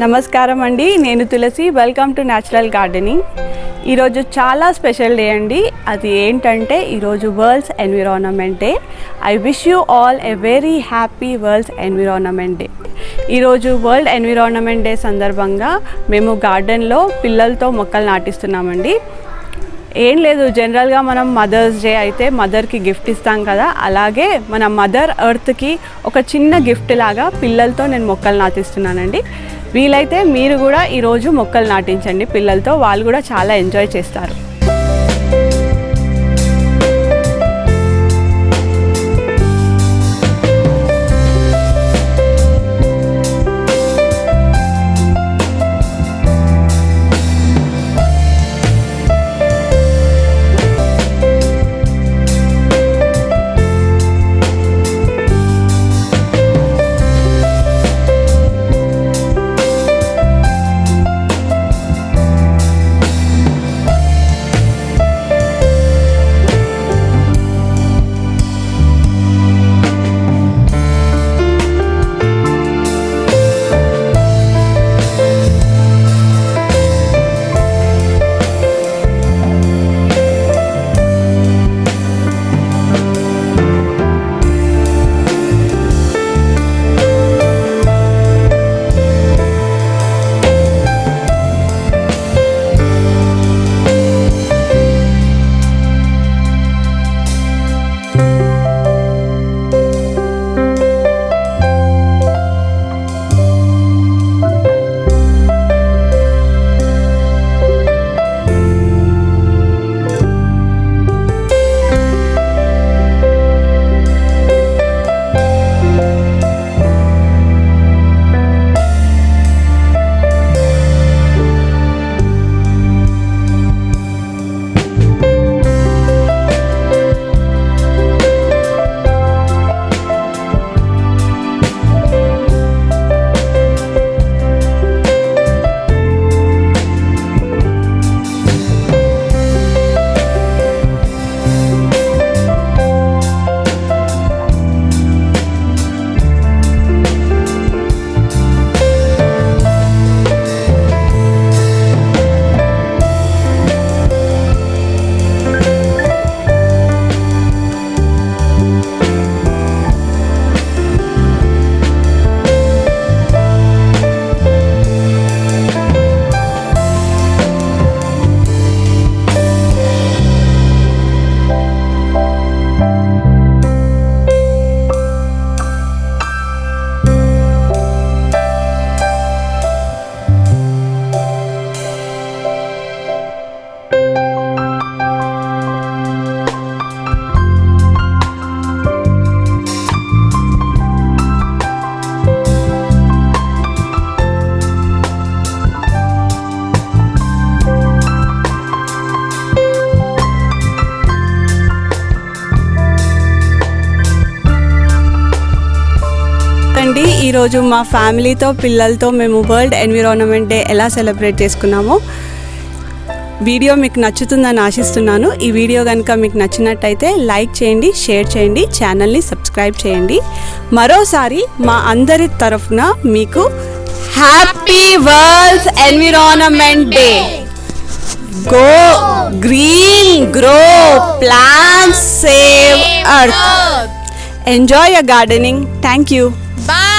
నమస్కారం అండి, నేను Tulasi. Welcome to natural gardening. ఈరోజు చాలా స్పెషల్ డే అండి. అది ఏంటంటే ఈరోజు worlds environment day. I wish you all a very happy worlds environment day. ఈరోజు వరల్డ్ ఎన్విరాన్మెంట్ డే సందర్భంగా మేము గార్డెన్లో పిల్లలతో మొక్కలు నాటిస్తున్నామండి. ఏం లేదు, జనరల్గా మనం మదర్స్ డే అయితే మదర్కి గిఫ్ట్ ఇస్తాం కదా, అలాగే మన మదర్ ఎర్త్కి ఒక చిన్న గిఫ్ట్ లాగా పిల్లలతో నేను మొక్కలు నాటిస్తున్నానండి. వీలైతే మీరు కూడా ఈరోజు మొక్కలు నాటించండి పిల్లలతో, వాళ్ళు కూడా చాలా ఎంజాయ్ చేస్తారు. ఈరోజు మా ఫ్యామిలీతో పిల్లలతో మేము వరల్డ్ ఎన్విరాన్మెంట్ డే ఎలా సెలబ్రేట్ చేసుకున్నామో వీడియో మీకు నచ్చుతుందని ఆశిస్తున్నాను. ఈ వీడియో కనుక మీకు నచ్చినట్టయితే లైక్ చేయండి, షేర్ చేయండి, ఛానల్ని సబ్స్క్రైబ్ చేయండి. మరోసారి మా అందరి తరఫున మీకు happy worlds environment day. Go green, grow plants, save earth. Enjoy your gardening. Thank you. Bye.